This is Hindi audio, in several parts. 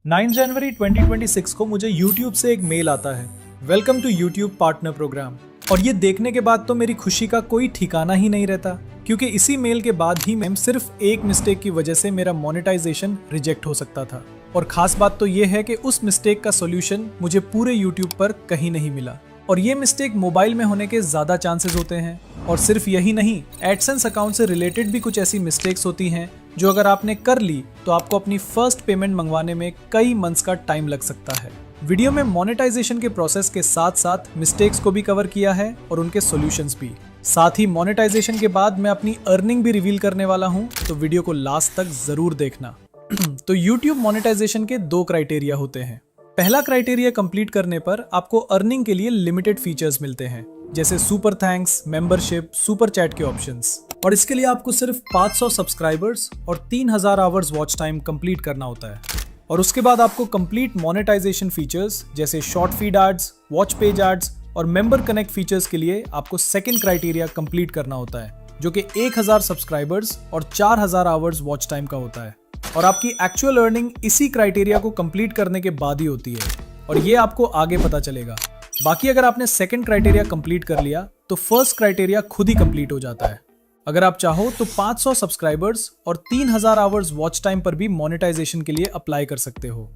9 जनवरी 2026 को मुझे YouTube से एक मेल आता है, welcome to YouTube partner program. और ये देखने के बाद तो मेरी खुशी का कोई ठिकाना ही नहीं रहता, क्योंकि इसी मेल के बाद ही मैं सिर्फ एक मिस्टेक की वजह से मेरा मोनेटाइजेशन रिजेक्ट हो सकता था। और खास बात तो ये है कि उस मिस्टेक का सोल्यूशन मुझे पूरे YouTube पर कहीं नहीं मिला। और ये मिस्टेक मोबाइल में होने के ज़्यादा चांसेस होते हैं। और सिर्फ यही नहीं, एडसेंस अकाउंट से रिलेटेड भी कुछ ऐसी मिस्टेक्स होती हैं जो अगर आपने कर ली तो आपको अपनी फर्स्ट पेमेंट मंगवाने में कई मंथ्स का टाइम लग सकता है। वीडियो में मोनेटाइजेशन के प्रोसेस के साथ साथ मिस्टेक्स को भी कवर किया है और उनके सॉल्यूशंस भी। साथ ही मोनेटाइजेशन के बाद मैं अपनी अर्निंग भी रिवील करने वाला हूँ, तो वीडियो को लास्ट तक जरूर देखना। तो YouTube मोनेटाइजेशन के 2 क्राइटेरिया होते हैं। पहला क्राइटेरिया कंप्लीट करने पर आपको अर्निंग के लिए लिमिटेड फीचर्स मिलते हैं, जैसे super thanks, membership, super chat के ऑप्शंस। और इसके लिए आपको सिर्फ 500 सब्सक्राइबर्स और 3000 आवर्स वॉच टाइम कंप्लीट करना होता है। और उसके बाद आपको कंप्लीट मोनेटाइजेशन फीचर्स जैसे short feed ads, watch page ads और मेंबर कनेक्ट फीचर्स के लिए आपको सेकंड क्राइटेरिया कंप्लीट करना होता है, जो कि 1000 सब्सक्राइबर्स और 4000 आवर्स वॉच टाइम का होता है। और आपकी एक्चुअल अर्निंग इसी क्राइटेरिया को कंप्लीट करने के बाद ही होती है, और ये आपको आगे पता चलेगा। बाकी अगर आपने सेकंड क्राइटेरिया कंप्लीट कर लिया तो फर्स्ट क्राइटेरिया खुद ही कंप्लीट हो जाता है। अगर आप चाहो तो 500 सब्सक्राइबर्स और 3000 आवर्स वॉच टाइम पर भी मोनेटाइजेशन के लिए अप्लाई कर सकते हो।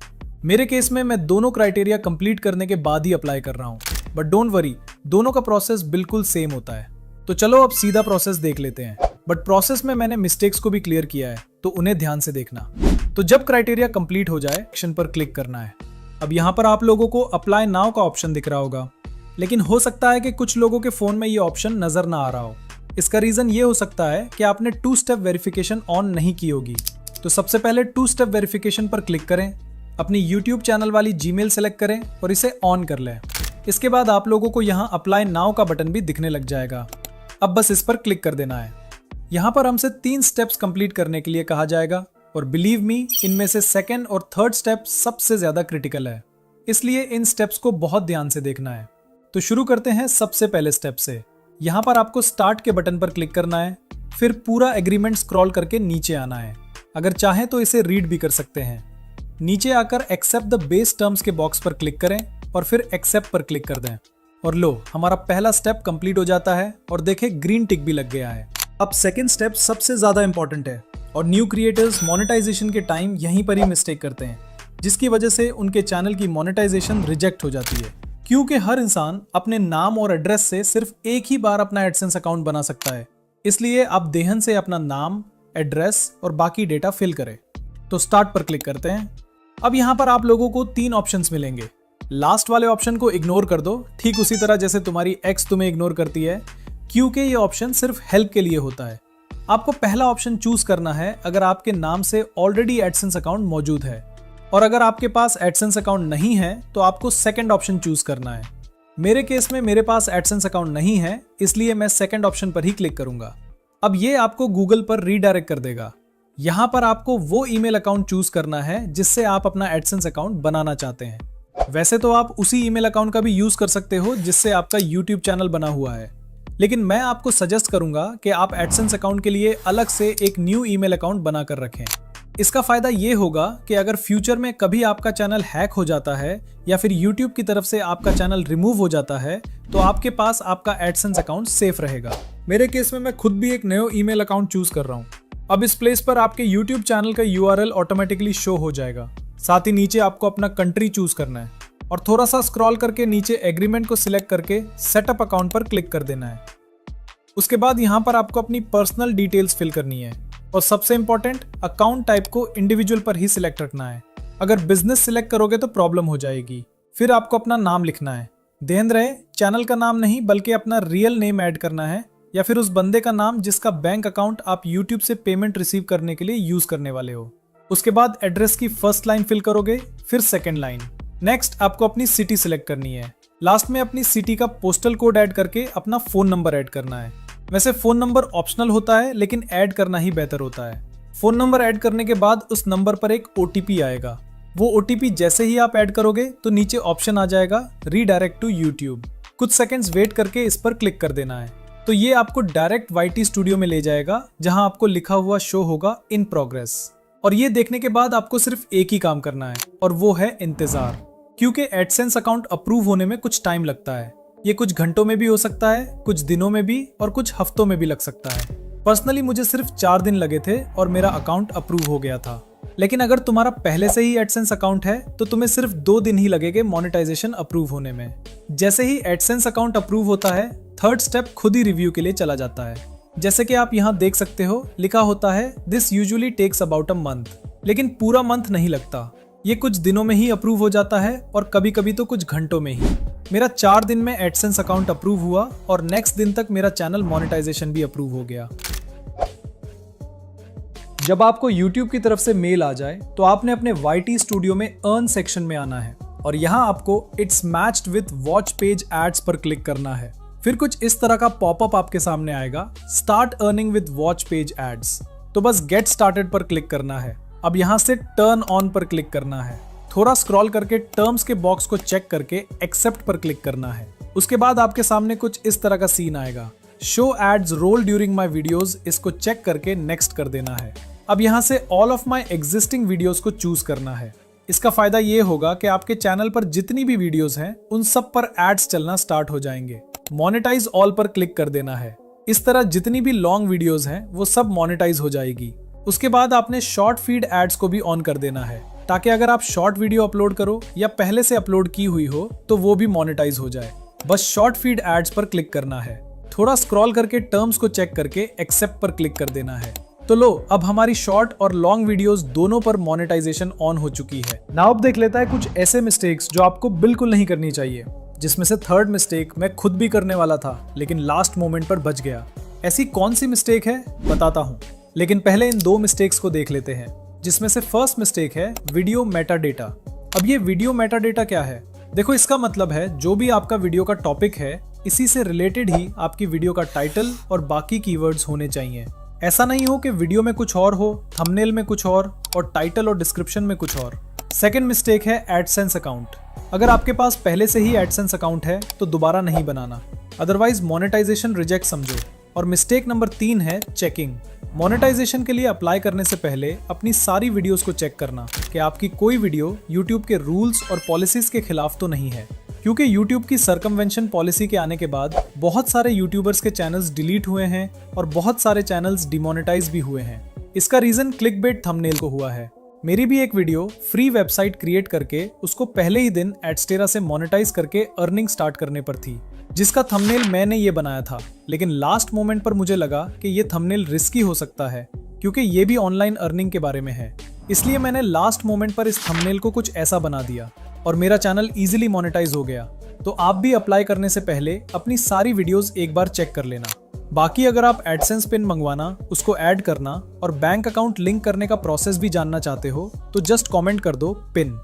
मेरे केस में मैं दोनों क्राइटेरिया कंप्लीट करने के बाद ही अप्लाई कर रहा हूँ, बट डोंट वरी, दोनों का प्रोसेस बिल्कुल सेम होता है। तो चलो अब सीधा प्रोसेस देख लेते हैं। बट प्रोसेस में मैंने मिस्टेक्स को भी क्लियर किया है, तो उन्हें ध्यान से देखना। तो जब क्राइटेरिया कंप्लीट हो जाए, एक्शन पर क्लिक करना है। अब यहाँ पर आप लोगों को अप्लाई नाउ का ऑप्शन दिख रहा होगा, लेकिन हो सकता है कि कुछ लोगों के फोन में ये ऑप्शन नजर ना आ रहा हो। इसका रीजन ये हो सकता है कि आपने 2 स्टेप वेरिफिकेशन ऑन नहीं की होगी। तो सबसे पहले 2 स्टेप वेरिफिकेशन पर क्लिक करें, अपनी YouTube चैनल वाली जीमेल सेलेक्ट करें और इसे ऑन कर लें। इसके बाद आप लोगों को यहाँ अप्लाई नाउ का बटन भी दिखने लग जाएगा। अब बस इस पर क्लिक कर देना है। यहाँ पर हमसे 3 स्टेप्स कंप्लीट करने के लिए कहा जाएगा, और बिलीव मी, इनमें से सेकंड और थर्ड स्टेप सबसे ज्यादा क्रिटिकल है, इसलिए इन स्टेप्स को बहुत ध्यान से देखना है। तो शुरू करते हैं सबसे पहले स्टेप से। यहाँ पर आपको स्टार्ट के बटन पर क्लिक करना है, फिर पूरा एग्रीमेंट स्क्रॉल करके नीचे आना है। अगर चाहें तो इसे रीड भी कर सकते हैं। नीचे आकर एक्सेप्ट द बेस टर्म्स के बॉक्स पर क्लिक करें और फिर एक्सेप्ट पर क्लिक कर दें। और लो, हमारा पहला स्टेप कंप्लीट हो जाता है और देखें ग्रीन टिक भी लग गया है। अब सेकंड स्टेप सबसे ज्यादा इंपॉर्टेंट है, और न्यू क्रिएटर्स मोनेटाइजेशन के टाइम यहीं पर ही मिस्टेक करते हैं, जिसकी वजह से उनके चैनल की मोनेटाइजेशन रिजेक्ट हो जाती है। क्योंकि हर इंसान अपने नाम और एड्रेस से सिर्फ एक ही बार अपना एडसेंस अकाउंट बना सकता है, इसलिए आप देहन से अपना नाम, एड्रेस और बाकी डेटा फिल करें। तो स्टार्ट पर क्लिक करते हैं। अब यहाँ पर आप लोगों को 3 ऑप्शंस मिलेंगे। लास्ट वाले ऑप्शन को इग्नोर कर दो, ठीक उसी तरह जैसे तुम्हारी एक्स तुम्हें इग्नोर करती है, क्योंकि ये ऑप्शन सिर्फ हेल्प के लिए होता है। आपको पहला ऑप्शन चूज करना है अगर आपके नाम से ऑलरेडी एडसेंस अकाउंट मौजूद है, और अगर आपके पास एडसेंस अकाउंट नहीं है तो आपको सेकंड ऑप्शन चूज करना है। मेरे केस में मेरे पास एडसेंस अकाउंट नहीं है, इसलिए मैं सेकंड ऑप्शन पर ही क्लिक करूंगा। अब ये आपको गूगल पर रीडायरेक्ट कर देगा। यहाँ पर आपको वो ईमेल अकाउंट चूज करना है जिससे आप अपना एडसेंस अकाउंट बनाना चाहते हैं। वैसे तो आप उसी ईमेल अकाउंट का भी यूज कर सकते हो जिससे आपका YouTube चैनल बना हुआ है, लेकिन मैं आपको सजेस्ट करूंगा कि आप एडसेंस अकाउंट के लिए अलग से एक न्यू ईमेल अकाउंट बनाकर रखें। इसका फायदा ये होगा कि अगर फ्यूचर में कभी आपका चैनल हैक हो जाता है या फिर YouTube की तरफ से आपका चैनल रिमूव हो जाता है, तो आपके पास आपका एडसेंस अकाउंट सेफ रहेगा। मेरे केस में मैं खुद भी एक नया ईमेल अकाउंट चूज कर रहा हूँ। अब इस प्लेस पर आपके YouTube चैनल का URL ऑटोमेटिकली शो हो जाएगा। साथ ही नीचे आपको अपना कंट्री चूज करना है और थोड़ा सा स्क्रॉल करके नीचे एग्रीमेंट को सिलेक्ट करके सेटअप अकाउंट पर क्लिक कर देना है। उसके बाद यहाँ पर आपको अपनी पर्सनल डिटेल्स फिल करनी है, और सबसे इंपॉर्टेंट, अकाउंट टाइप को इंडिविजुअल पर ही सिलेक्ट रखना है। अगर बिजनेस सिलेक्ट करोगे तो प्रॉब्लम हो जाएगी। फिर आपको अपना नाम लिखना है। ध्यान रहे, चैनल का नाम नहीं बल्कि अपना रियल नेम ऐड करना है, या फिर उस बंदे का नाम जिसका बैंक अकाउंट आप YouTube से पेमेंट रिसीव करने के लिए यूज करने वाले हो। उसके बाद एड्रेस की फर्स्ट लाइन फिल करोगे, फिर सेकेंड लाइन। नेक्स्ट आपको अपनी सिटी सिलेक्ट करनी है। लास्ट में अपनी सिटी का पोस्टल कोड ऐड करके अपना फोन नंबर ऐड करना है। वैसे फोन नंबर ऑप्शनल होता है, लेकिन ऐड करना ही बेहतर होता है। फोन नंबर ऐड करने के बाद उस नंबर पर एक OTP आएगा। वो OTP जैसे ही आप ऐड करोगे तो नीचे ऑप्शन आ जाएगा रीडायरेक्ट टू YouTube। कुछ सेकंड्स वेट करके इस पर क्लिक कर देना है, तो ये आपको डायरेक्ट YT स्टूडियो में ले जाएगा, जहां आपको लिखा हुआ शो होगा इन प्रोग्रेस। और ये देखने के बाद आपको सिर्फ एक ही काम करना है और वो है इंतजार, क्योंकि एडसेंस अकाउंट अप्रूव होने में कुछ टाइम लगता है। ये कुछ घंटों में भी हो सकता है, कुछ दिनों में भी और कुछ हफ्तों में भी लग सकता है। पर्सनली मुझे सिर्फ 4 दिन लगे थे और मेरा अकाउंट अप्रूव हो गया था। लेकिन अगर तुम्हारा पहले से ही एडसेंस अकाउंट है तो तुम्हें सिर्फ 2 दिन ही लगेंगे मोनेटाइजेशन अप्रूव होने में। जैसे ही एडसेंस अकाउंट अप्रूव होता है, थर्ड स्टेप खुद ही रिव्यू के लिए चला जाता है। जैसे कि आप यहाँ देख सकते हो, लिखा होता है this usually takes about a month, लेकिन पूरा मंथ नहीं लगता। ये कुछ दिनों में ही अप्रूव हो जाता है और कभी कभी तो कुछ घंटों में ही। मेरा 4 दिन में एडसेंस अकाउंट अप्रूव हुआ और नेक्स्ट दिन तक मेरा चैनल मोनेटाइजेशन भी अप्रूव हो गया। जब आपको YouTube की तरफ से मेल आ जाए तो आपने अपने YT स्टूडियो में अर्न सेक्शन में आना है और यहाँ आपको it's matched with watch page ads पर क्लिक करना है। फिर कुछ इस तरह का पॉपअप आपके सामने आएगा, start earning with watch page ads. तो बस गेट स्टार्टेड पर क्लिक करना है। अब यहाँ से टर्न ऑन पर क्लिक करना है। थोड़ा स्क्रॉल करके टर्म्स के बॉक्स को चेक करके एक्सेप्ट पर क्लिक करना है। उसके बाद आपके सामने कुछ इस तरह का सीन आएगा, show ads roll during my videos. इसको चेक करके नेक्स्ट कर देना है। अब यहाँ से all of my existing videos को चूज करना है। इसका फायदा ये होगा कि आपके चैनल पर जितनी भी वीडियोस हैं उन सब पर एड्स चलना स्टार्ट हो जाएंगे। मोनेटाइज ऑल पर क्लिक कर देना है। इस तरह जितनी भी लॉन्ग वीडियोस हैं वो सब मोनेटाइज हो जाएगी। उसके बाद आपने शॉर्ट फीड एड्स को भी ऑन कर देना है, ताकि अगर आप शॉर्ट वीडियो अपलोड करो या पहले से अपलोड की हुई हो तो वो भी मोनेटाइज हो जाए। बस शॉर्ट फीड एड्स पर क्लिक करना है। थोड़ा स्क्रॉल करके टर्म्स को चेक करके एक्सेप्ट पर क्लिक कर देना है। तो लो, अब हमारी शॉर्ट और लॉन्ग वीडियोस दोनों पर मोनेटाइजेशन ऑन हो चुकी है। नाउ अब देख लेता है कुछ ऐसे मिस्टेक्स जो आपको बिल्कुल नहीं करनी चाहिए, जिसमें से थर्ड मिस्टेक मैं खुद भी करने वाला था लेकिन लास्ट मोमेंट पर बच गया। ऐसी कौन सी मिस्टेक है बताता हूँ, लेकिन पहले इन 2 मिस्टेक्स को देख लेते हैं। जिसमें से फर्स्ट मिस्टेक है वीडियो मेटा डेटा। अब ये वीडियो मेटा डेटा क्या है? देखो, इसका मतलब है जो भी आपका वीडियो का टॉपिक है इसी से रिलेटेड ही आपकी वीडियो का टाइटल और बाकी कीवर्ड्स होने चाहिए। ऐसा नहीं हो कि वीडियो में कुछ और हो, थंबनेल में कुछ और टाइटल और डिस्क्रिप्शन में कुछ और। सेकंड मिस्टेक है एडसेंस अकाउंट। अगर आपके पास पहले से ही एडसेंस अकाउंट है तो दोबारा नहीं बनाना, अदरवाइज मोनेटाइजेशन रिजेक्ट समझो। और मिस्टेक नंबर 3 है चेकिंग। मोनेटाइजेशन के लिए अप्लाई करने से पहले अपनी सारी वीडियोस को चेक करना कि आपकी कोई वीडियो YouTube के रूल्स और पॉलिसीज के खिलाफ तो नहीं है, क्योंकि YouTube की सर्कमवेंशन पॉलिसी के आने के बाद बहुत सारे यूट्यूबर्स के चैनल्स डिलीट हुए हैं और बहुत सारे चैनल्स डिमोनेटाइज भी हुए हैं। इसका रीजन क्लिकबेट थंबनेल को हुआ है। मेरी भी एक वीडियो फ्री वेबसाइट क्रिएट करके उसको पहले ही दिन एडस्टेरा से मोनेटाइज करके अर्निंग स्टार्ट करने पर थी, जिसका थंबनेल मैंने ये बनाया था। लेकिन लास्ट मोमेंट पर मुझे लगा कि ये थंबनेल रिस्की हो सकता है, क्योंकि ये भी ऑनलाइन अर्निंग के बारे में है। इसलिए मैंने लास्ट मोमेंट पर इस थंबनेल को कुछ ऐसा बना दिया और मेरा चैनल इजीली मोनेटाइज हो गया। तो आप भी अप्लाई करने से पहले अपनी सारी वीडियोस एक बार चेक कर लेना। बाकी अगर आप एडसेंस पिन मंगवाना, उसको ऐड करना और बैंक अकाउंट लिंक करने का प्रोसेस भी जानना चाहते हो तो जस्ट कमेंट कर दो पिन।